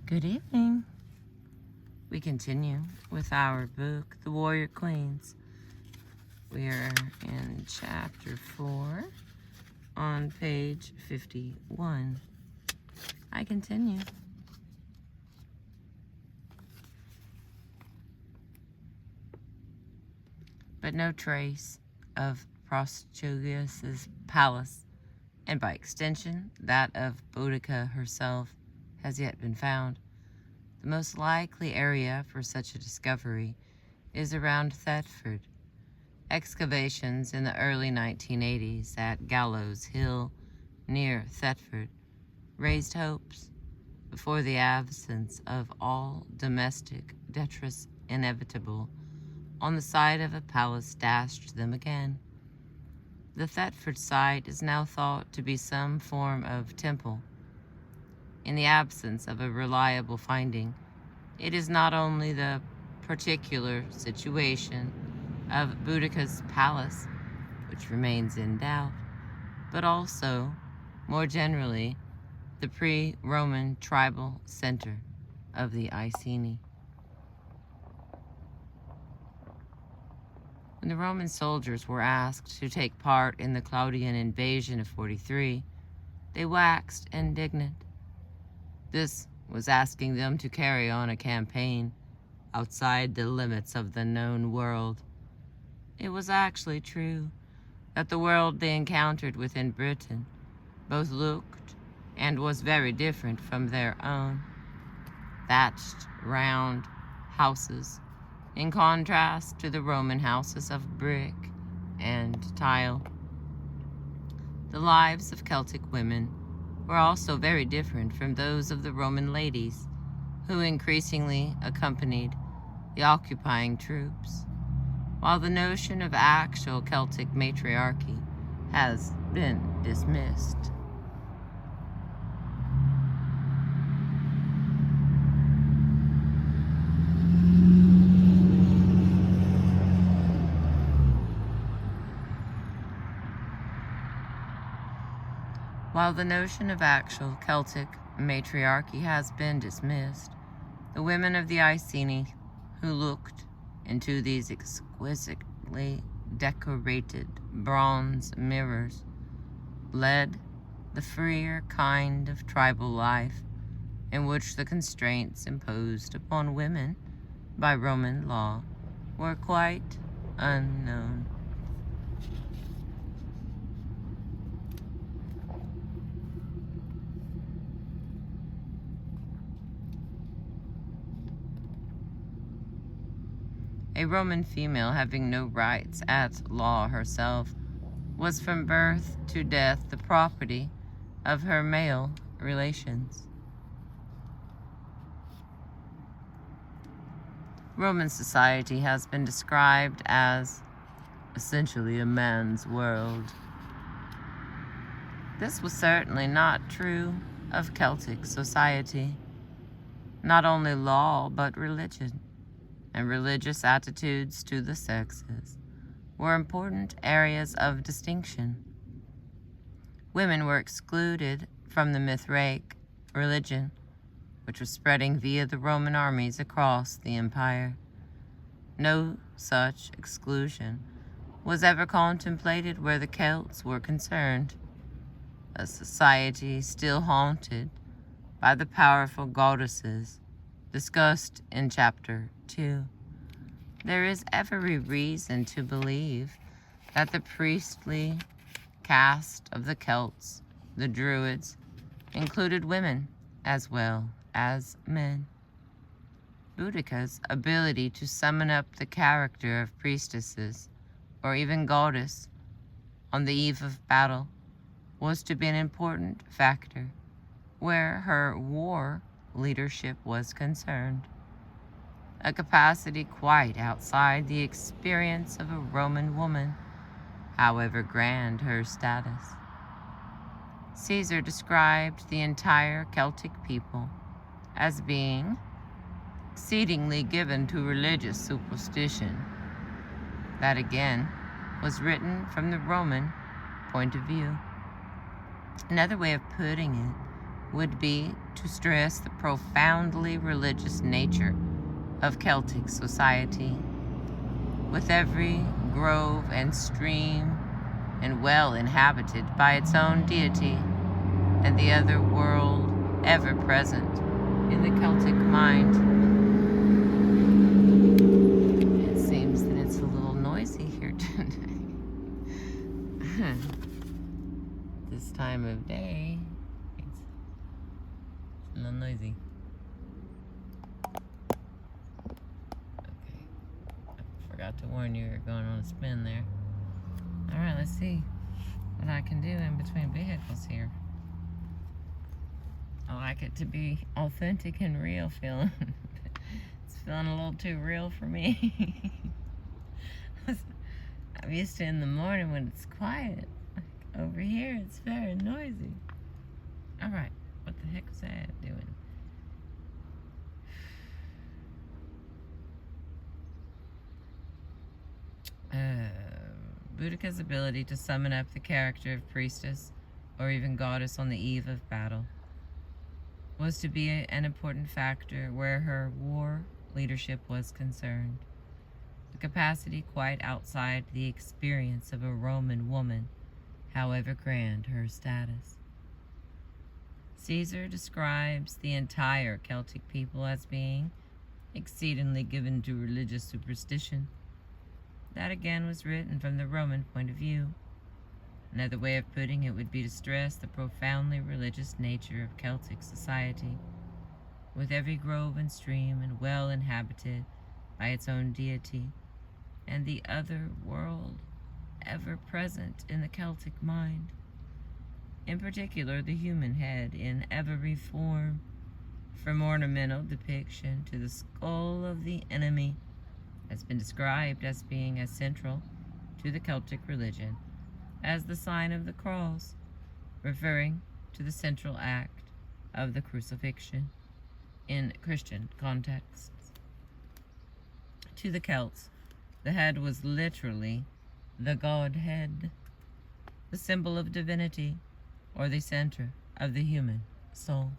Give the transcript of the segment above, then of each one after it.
Good evening. We continue with our book, The Warrior Queens. We are in chapter 4 on page 51. I continue. But no trace of Prostigius's palace, and by extension that of Boudica herself, has yet been found. The most likely area for such a discovery is around Thetford. Excavations in the early 1980s at Gallows Hill near Thetford raised hopes, before the absence of all domestic detritus inevitable on the site of a palace dashed them again. The Thetford site is now thought to be some form of temple. In the absence of a reliable finding, it is not only the particular situation of Boudica's palace which remains in doubt, but also, more generally, the pre-Roman tribal center of the ICENI. When the Roman soldiers were asked to take part in the Claudian invasion of 43, they waxed indignant. This was asking them to carry on a campaign outside the limits of the known world. It was actually true that the world they encountered within Britain both looked and was very different from their own. Thatched, round houses, in contrast to the Roman houses of brick and tile. The lives of Celtic women were also very different from those of the Roman ladies, who increasingly accompanied the occupying troops, while the notion of actual Celtic matriarchy has been dismissed. While the notion of actual Celtic matriarchy has been dismissed, the women of the ICENI who looked into these exquisitely decorated bronze mirrors led the freer kind of tribal life in which the constraints imposed upon women by Roman law were quite unknown. A Roman female having no rights at law herself was from birth to death the property of her male relations. Roman society has been described as essentially a man's world. This was certainly not true of Celtic society. Not only law, but religion and religious attitudes to the sexes were important areas of distinction. Women were excluded from the Mithraic religion, which was spreading via the Roman armies across the empire. No such exclusion was ever contemplated where the Celts were concerned, a society still haunted by the powerful goddesses discussed in chapter 2. There is every reason to believe that the priestly caste of the Celts, the Druids, included women as well as men. Boudica's ability to summon up the character of priestesses or even goddess on the eve of battle was to be an important factor where her war leadership was concerned, a capacity quite outside the experience of a Roman woman, however grand her status. Caesar described the entire Celtic people as being exceedingly given to religious superstition. That again was written from the Roman point of view. Another way of putting it would be to stress the profoundly religious nature of Celtic society, with every grove and stream and well inhabited by its own deity, and the other world ever present in the Celtic mind. It seems that it's a little noisy here today. This time of day, it's a little noisy. Okay, I forgot to warn you you're going on a spin there. Alright, let's see what I can do in between vehicles here. I like it to be authentic and real feeling. It's feeling a little too real for me. I'm used to in the morning when it's quiet. Like over here, it's very noisy. Alright, what the heck was I doing? Boudica's ability to summon up the character of priestess or even goddess on the eve of battle was to be an important factor where her war leadership was concerned. A capacity quite outside the experience of a Roman woman, however grand her status. Caesar describes the entire Celtic people as being exceedingly given to religious superstition. That again was written from the Roman point of view. Another way of putting it would be to stress the profoundly religious nature of Celtic society, with every grove and stream and well inhabited by its own deity, and the other world ever present in the Celtic mind. In particular, the human head in every form, from ornamental depiction to the skull of the enemy, has been described as being as central to the Celtic religion as the sign of the cross, referring to the central act of the crucifixion in Christian contexts. To the Celts, the head was literally the Godhead, the symbol of divinity, or the center of the human soul.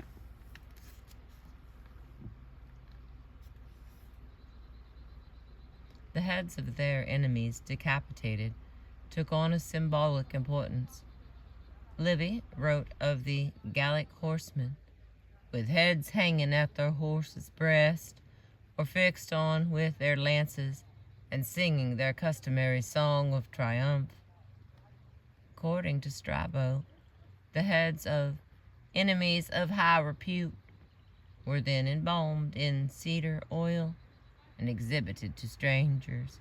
The heads of their enemies decapitated took on a symbolic importance. Livy wrote of the Gallic horsemen, with heads hanging at their horses' breast, or fixed on with their lances, and singing their customary song of triumph. According to Strabo, the heads of enemies of high repute were then embalmed in cedar oil and exhibited to strangers,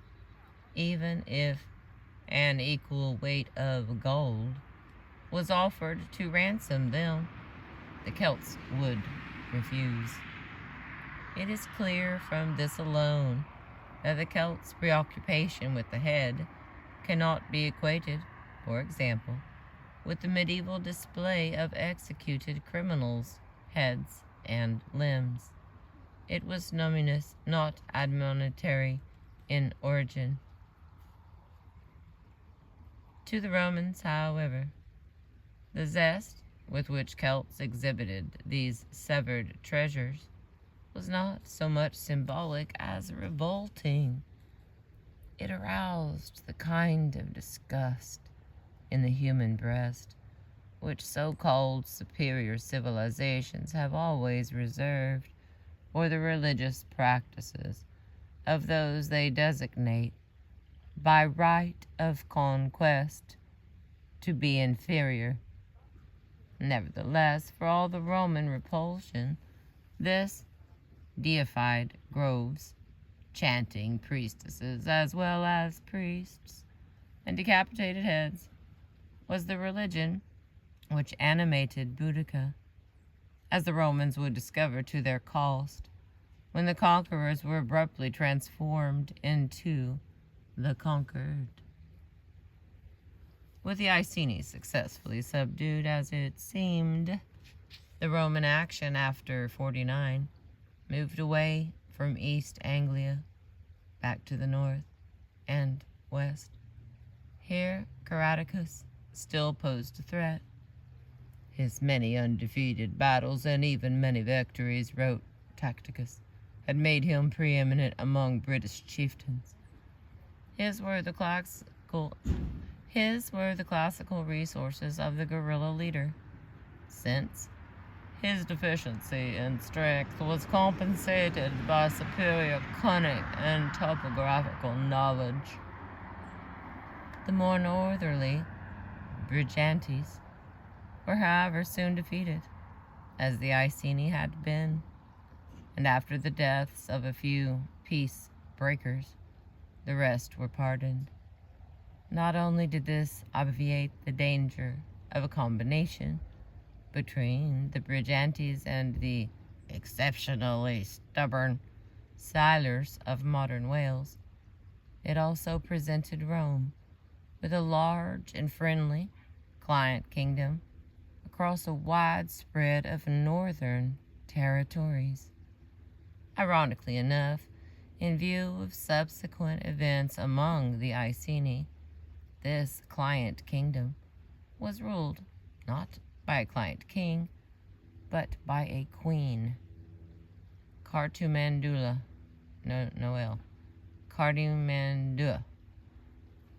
even if an equal weight of gold was offered to ransom them. The Celts would refuse. It is clear from this alone that the Celts' preoccupation with the head cannot be equated, for example, with the medieval display of executed criminals' heads and limbs. It was nominis, not admonitory in origin. To the Romans, however, the zest with which Celts exhibited these severed treasures was not so much symbolic as revolting. It aroused the kind of disgust in the human breast which so-called superior civilizations have always reserved for the religious practices of those they designate by right of conquest to be inferior. Nevertheless, for all the Roman repulsion, this deified groves, chanting priestesses as well as priests, and decapitated heads, was the religion which animated Boudica, as the Romans would discover to their cost, when the conquerors were abruptly transformed into the conquered. With the ICENI successfully subdued, as it seemed, the Roman action after 49 moved away from East Anglia back to the north and west. Here, Caradicus still posed a threat. His many undefeated battles and even many victories, wrote Tacitus, had made him preeminent among British chieftains. His were the classical resources of the guerrilla leader, since his deficiency in strength was compensated by superior cunning and topographical knowledge. The more northerly Brigantes were, however, soon defeated, as the Iceni had been, and after the deaths of a few peace breakers, the rest were pardoned. Not only did this obviate the danger of a combination between the Brigantes and the exceptionally stubborn Silures of modern Wales, it also presented Rome with a large and friendly client kingdom across a wide spread of northern territories. Ironically enough, in view of subsequent events among the Iceni, this client kingdom was ruled not by a client king, but by a queen. Cartumandua.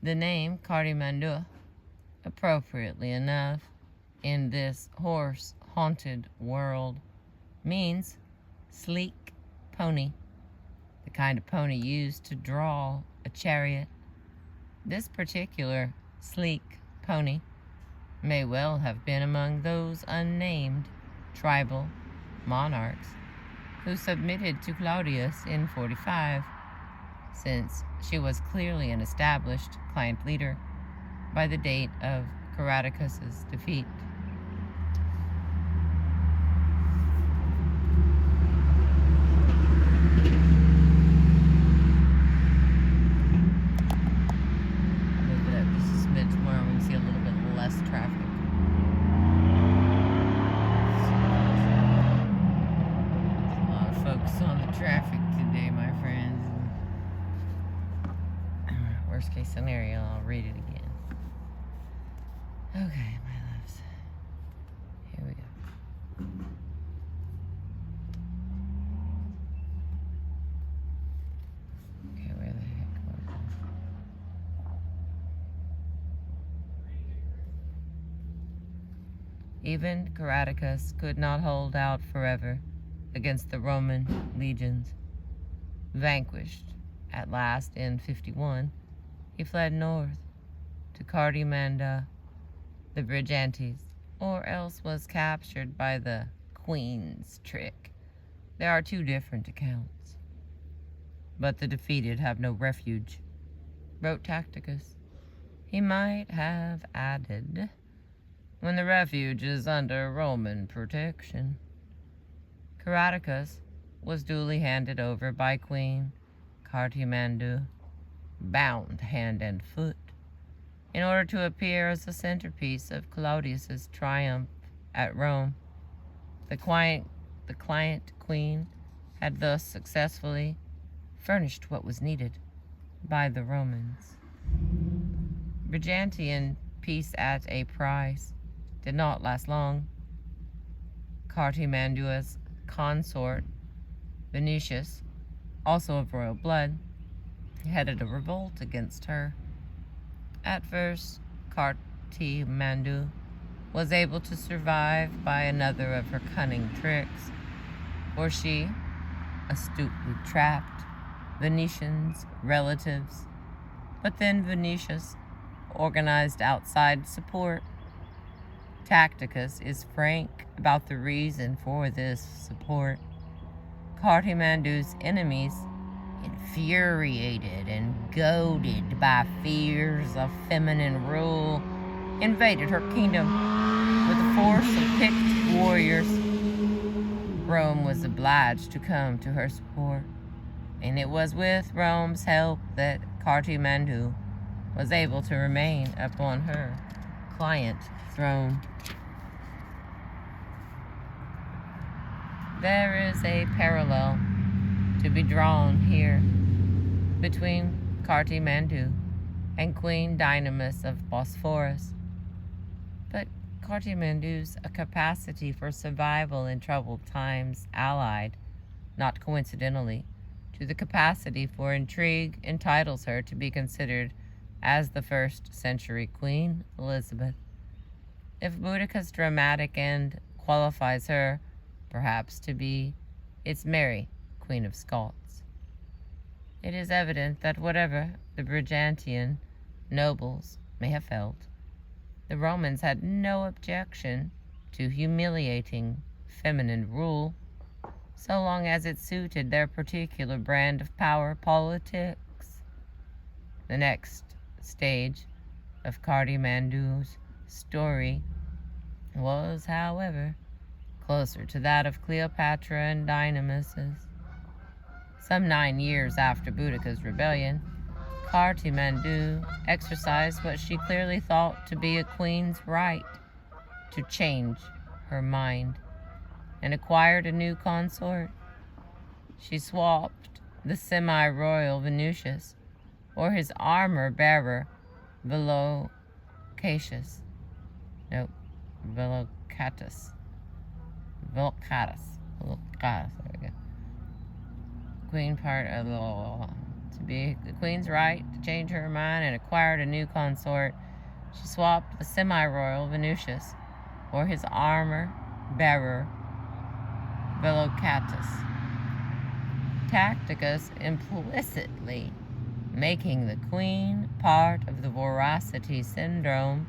The name Cartumandua, appropriately enough, in this horse-haunted world, means sleek pony, the kind of pony used to draw a chariot. This particular sleek pony may well have been among those unnamed tribal monarchs who submitted to Claudius in 45, since she was clearly an established client leader by the date of Caradocus's defeat. Worst case scenario, I'll read it again. Okay, my loves. Here we go. Okay, where the heck was I? Even Caradocus could not hold out forever against the Roman legions. Vanquished at last in 51, he fled north to Cartumanda, the Brigantes, or else was captured by the Queen's trick. There are two different accounts. But the defeated have no refuge, wrote Tacitus. He might have added, when the refuge is under Roman protection. Caradocus was duly handed over by Queen Cartumandua, bound hand and foot, in order to appear as the centerpiece of Claudius's triumph at Rome. The client queen had thus successfully furnished what was needed by the Romans. Brigantian peace at a price did not last long. Cartumandua's consort, Venetius, also of royal blood, headed a revolt against her. At first, Cartumandua was able to survive by another of her cunning tricks, for she astutely trapped Venetians' relatives. But then Venetius organized outside support. Tacitus is frank about the reason for this support. Cartumandua's enemies, infuriated and goaded by fears of feminine rule, invaded her kingdom with a force of picked warriors. Rome was obliged to come to her support, and it was with Rome's help that Cartumandua was able to remain upon her client throne. There is a parallel to be drawn here between Cartumandua and Queen Dynamis of Bosphorus. But Cartimandu's capacity for survival in troubled times allied, not coincidentally, to the capacity for intrigue entitles her to be considered as the first-century Queen Elizabeth. If Boudica's dramatic end qualifies her, perhaps, to be its Mary, Queen of Scots. It is evident that whatever the Brigantian nobles may have felt, the Romans had no objection to humiliating feminine rule, so long as it suited their particular brand of power politics. The next stage of Cartimandu's story was, however, closer to that of Cleopatra and Dynamis's. Some 9 years after Boudica's rebellion, Cartimandu exercised what she clearly thought to be a queen's right to change her mind, and acquired a new consort. She swapped the semi-royal Venutius for his armor-bearer Volcatus. There we go. Queen part of the law. To be the queen's right to change her mind and acquired a new consort, she swapped the semi-royal Venutius for his armor-bearer Volcatus. Tacticus, implicitly making the queen part of the voracity syndrome,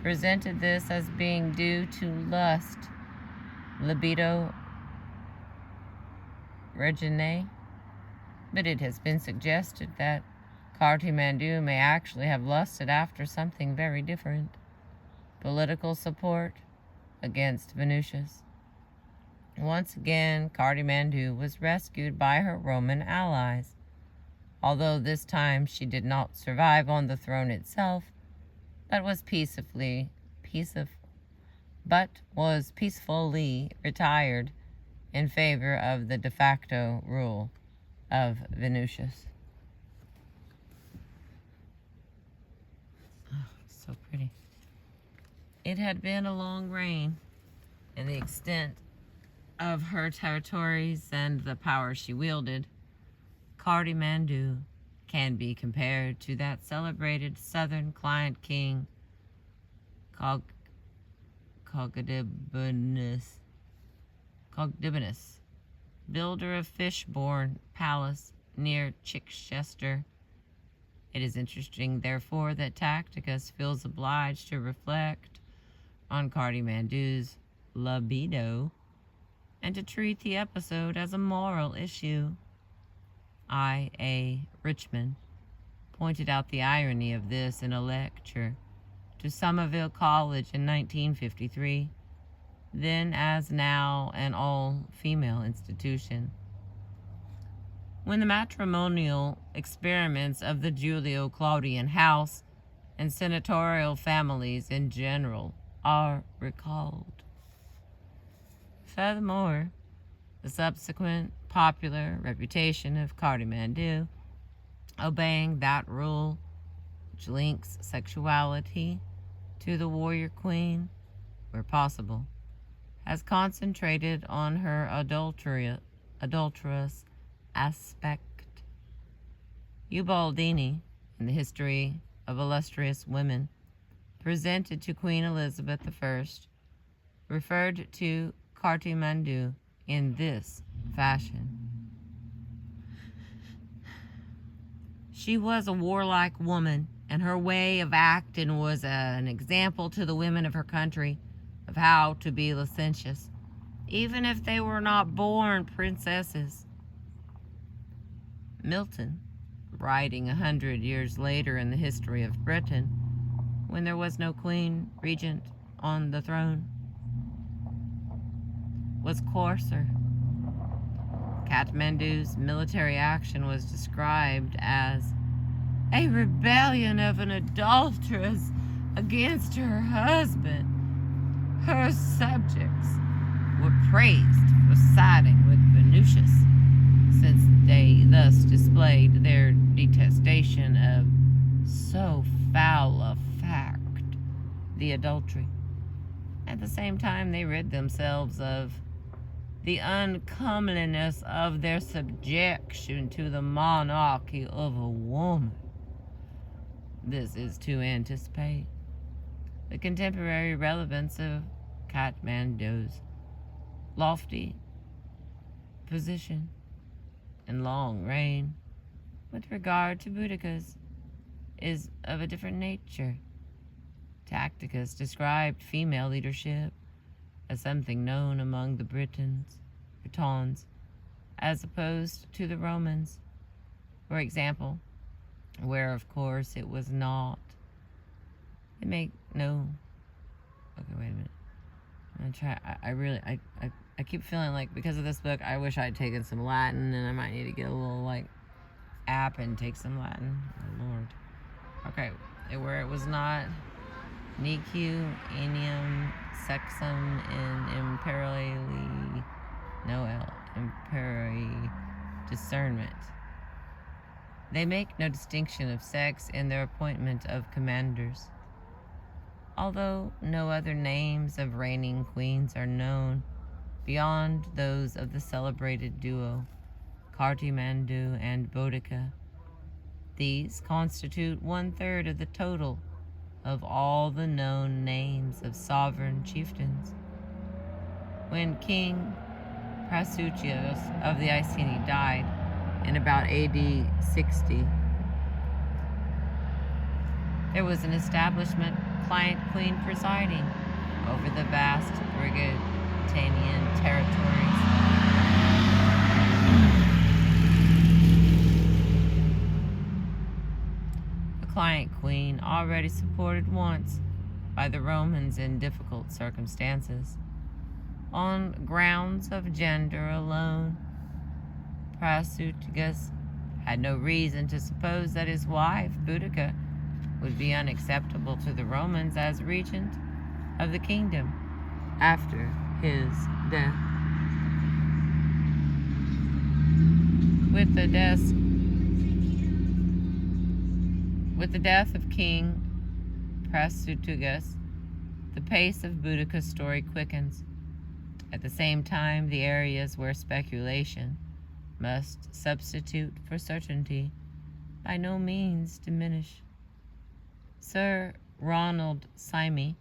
presented this as being due to lust, libido reginae, but it has been suggested that Cartimandu may actually have lusted after something very different: political support against Venutius. Once again, Cartimandu was rescued by her Roman allies. Although this time she did not survive on the throne itself, but was peacefully retired in favor of the de facto rule of Venutius. Oh, so pretty. It had been a long reign, and the extent of her territories and the power she wielded, Cartimandu can be compared to that celebrated southern client king Cogdibunus, builder of Fishbourne Palace near Chichester. It is interesting, therefore, that Tacitus feels obliged to reflect on Cartimandu's libido and to treat the episode as a moral issue. I.A. Richmond pointed out the irony of this in a lecture to Somerville College in 1953, then as now an all-female institution. When the matrimonial experiments of the Julio-Claudian house and senatorial families in general are recalled. Furthermore, the subsequent popular reputation of Cartimandu, obeying that rule which links sexuality to the warrior queen, where possible, has concentrated on her adulterous aspect. Ubaldini, in the History of Illustrious Women, presented to Queen Elizabeth I, referred to Cartimandu in this fashion: she was a warlike woman, and her way of acting was an example to the women of her country of how to be licentious, even if they were not born princesses. Milton, writing 100 years later in the history of Britain, when there was no queen regent on the throne, was coarser. Katmandu's military action was described as a rebellion of an adulteress against her husband. Her subjects were praised for siding with Venutius, since they thus displayed their detestation of so foul a fact, the adultery. At the same time, they rid themselves of the uncomeliness of their subjection to the monarchy of a woman. This is to anticipate the contemporary relevance of Kathmandu's lofty position and long reign with regard to Boudica's is of a different nature. Tacitus described female leadership as something known among the Britons, as opposed to the Romans, for example, where of course it was not. They make no. Okay, wait a minute. I'm gonna try. I keep feeling like because of this book, I wish I'd taken some Latin, and I might need to get a little like app and take some Latin. Oh Lord. Okay, where it was not Nicu enium sexum in imperili noel imperi discernment. They make no distinction of sex in their appointment of commanders. Although no other names of reigning queens are known beyond those of the celebrated duo Cartimandu and Boudica, these constitute 1/3 of the total of all the known names of sovereign chieftains. When King Prasutagus of the Iceni died in about AD 60, there was an establishment, client-queen presiding over the vast Brigatanian territories. The client-queen, already supported once by the Romans in difficult circumstances, on grounds of gender alone, Prasutagus had no reason to suppose that his wife, Boudica, would be unacceptable to the Romans as regent of the kingdom after his death. With the death of King Prasutagus, the pace of Boudica's story quickens. At the same time, the areas where speculation must substitute for certainty by no means diminish. Sir Ronald Syme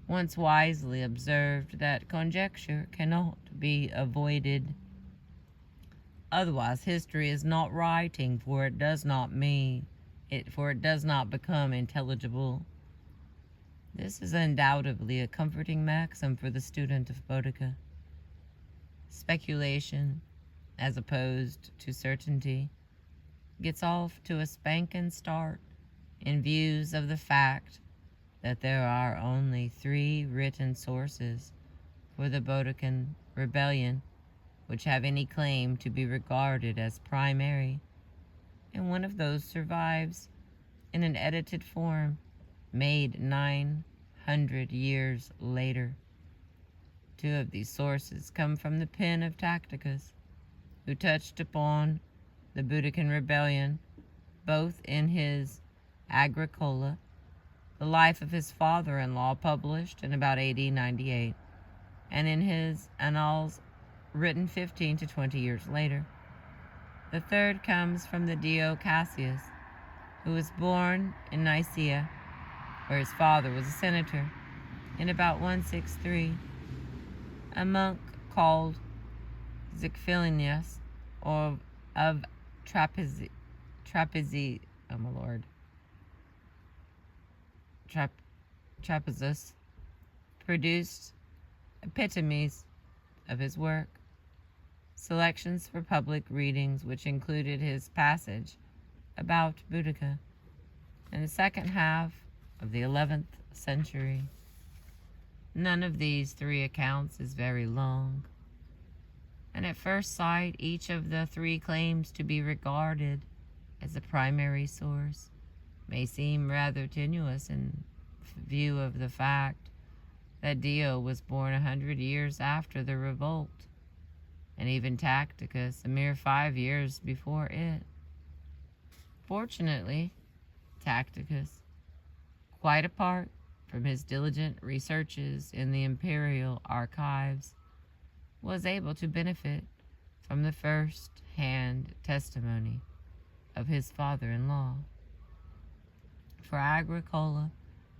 once wisely observed that conjecture cannot be avoided. Otherwise, history is not writing, for it does not become intelligible. This is undoubtedly a comforting maxim for the student of Boudica. Speculation, as opposed to certainty, gets off to a spanking start in views of the fact that there are only 3 written sources for the Boudican rebellion which have any claim to be regarded as primary, and one of those survives in an edited form made 900 years later. 2 of these sources come from the pen of Tacitus, who touched upon the Boudican rebellion both in his Agricola, the life of his father-in-law published in about AD 98, and in his Annals written 15 to 20 years later. The third comes from the Dio Cassius, who was born in Nicaea, where his father was a senator, in about 163. A monk called Zicphilius of Trapezus produced epitomes of his work, selections for public readings which included his passage about Boudica in the second half of the 11th century. None of these 3 accounts is very long, and at first sight each of the 3 claims to be regarded as a primary source may seem rather tenuous in view of the fact that Dio was born 100 years after the revolt, and even Tacitus a mere 5 years before it. Fortunately, Tacitus, quite apart from his diligent researches in the imperial archives, was able to benefit from the first-hand testimony of his father-in-law. For Agricola,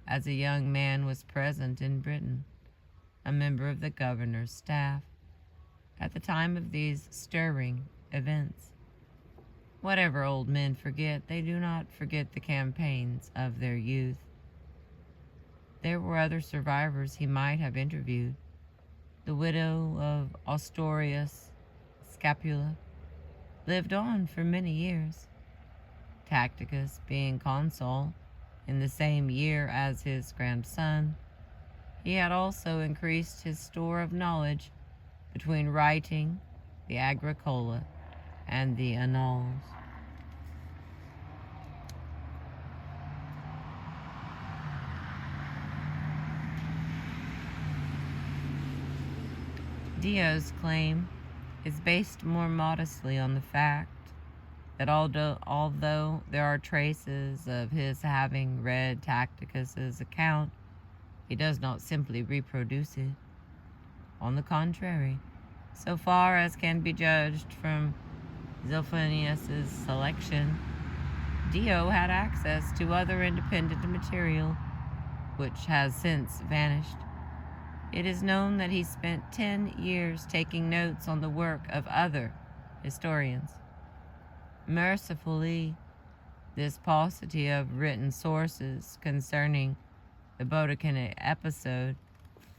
as a young man, was present in Britain, a member of the governor's staff, at the time of these stirring events. Whatever old men forget, they do not forget the campaigns of their youth. There were other survivors he might have interviewed. The widow of Ostorius Scapula lived on for many years. Tacticus, being consul in the same year as his grandson, he had also increased his store of knowledge between writing the Agricola and the Annals. Dio's claim is based more modestly on the fact that although there are traces of his having read Tacticus's account, he does not simply reproduce it. On the contrary, so far as can be judged from Zilphonius's selection, Dio had access to other independent material, which has since vanished. It is known that he spent 10 years taking notes on the work of other historians. Mercifully, this paucity of written sources concerning the Boudicca episode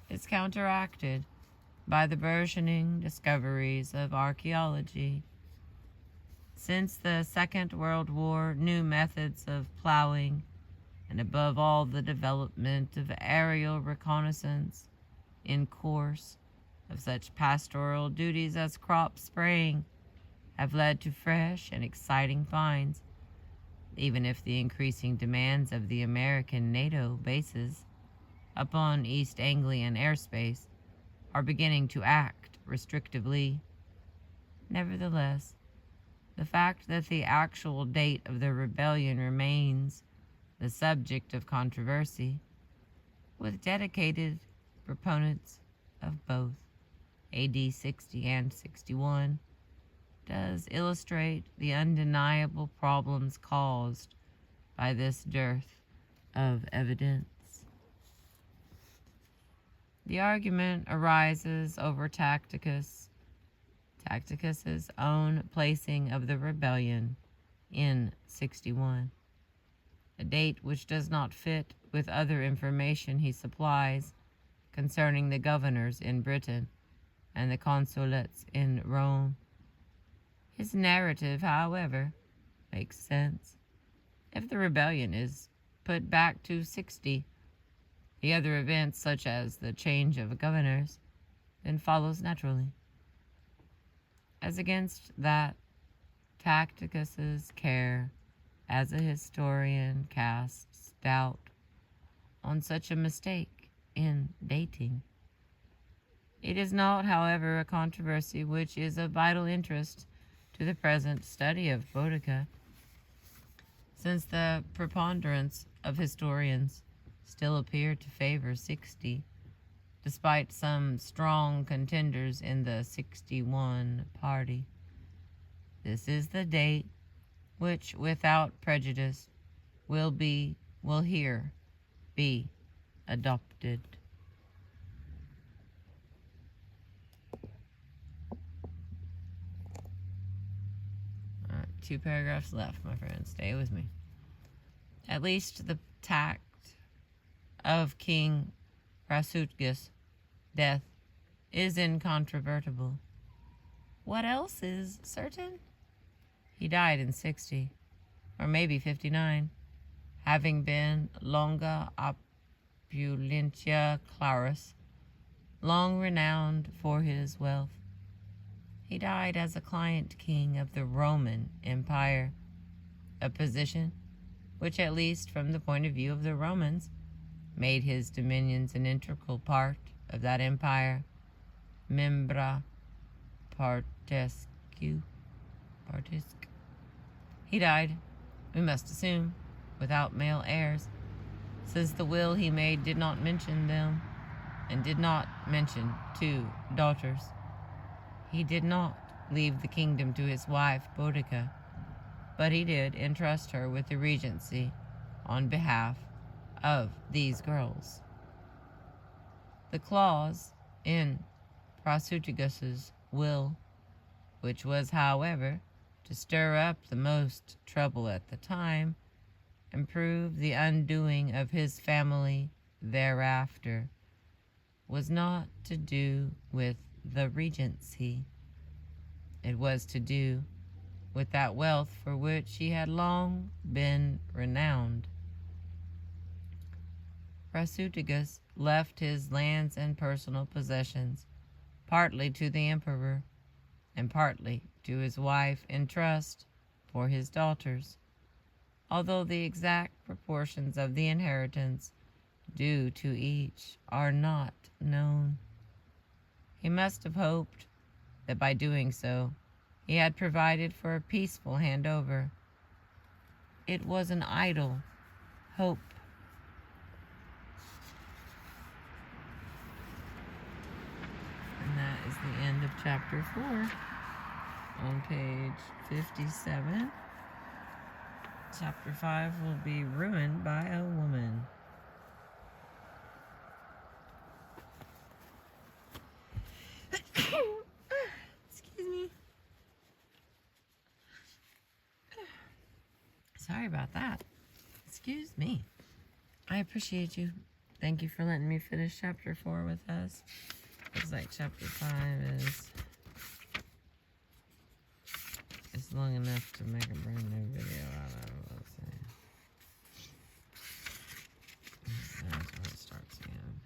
is counteracted by the burgeoning discoveries of archaeology. Since the Second World War, new methods of plowing, and above all the development of aerial reconnaissance in course of such pastoral duties as crop spraying, have led to fresh and exciting finds, even if the increasing demands of the American NATO bases upon East Anglian airspace are beginning to act restrictively. Nevertheless, the fact that the actual date of the rebellion remains the subject of controversy, with dedicated proponents of both AD 60 and 61, does illustrate the undeniable problems caused by this dearth of evidence. The argument arises over Tacticus's own placing of the rebellion in 61, a date which does not fit with other information he supplies concerning the governors in Britain and the consulates in Rome. His narrative, however, makes sense. If the rebellion is put back to 60, the other events, such as the change of governors, then follows naturally. As against that, Tacticus's care as a historian casts doubt on such a mistake in dating. It is not, however, a controversy which is of vital interest to the present study of Boudicca, since the preponderance of historians still appear to favor 60, despite some strong contenders in the 61 party. This is the date which, without prejudice, will here be adopted. All right, 2 paragraphs left, my friends. Stay with me. At least the tact of King Prasutagus' death is incontrovertible. What else is certain? He died in 60, or maybe 59, having been longa opulentia clarus, long renowned for his wealth. He died as a client king of the Roman Empire, a position which, at least from the point of view of the Romans, made his dominions an integral part of that empire, membra partisque. He died, we must assume, without male heirs, since the will he made did not mention them, and did not mention 2 daughters. He did not leave the kingdom to his wife Boudica, but he did entrust her with the regency on behalf of these girls. The clause in Prasutagus' will, which was, however, to stir up the most trouble at the time, and prove the undoing of his family thereafter, was not to do with the regency. It was to do with that wealth for which he had long been renowned. Prasutagus left his lands and personal possessions partly to the emperor and partly to his wife in trust for his daughters, although the exact proportions of the inheritance due to each are not known. He must have hoped that by doing so he had provided for a peaceful handover. It was an idle hope. And that is the end of chapter 4 on page 57. Chapter 5 will be ruined by a woman. Excuse me. Sorry about that. Excuse me. I appreciate you. Thank you for letting me finish chapter 4 with us. Looks like chapter 5 is long enough to make a brand new video out of. Let's see. That's where it starts again.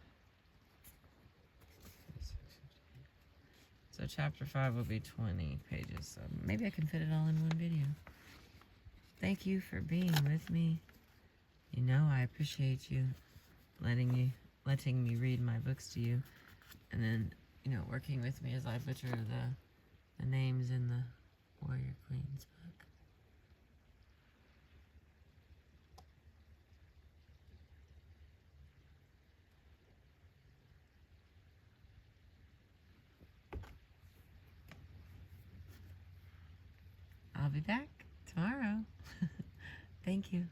So chapter 5 will be 20 pages. So maybe I can fit it all in one video. Thank you for being with me. You know I appreciate you letting me read my books to you, and then, you know, working with me as I butcher the names in the Warrior Queens book. I'll be back tomorrow. Thank you.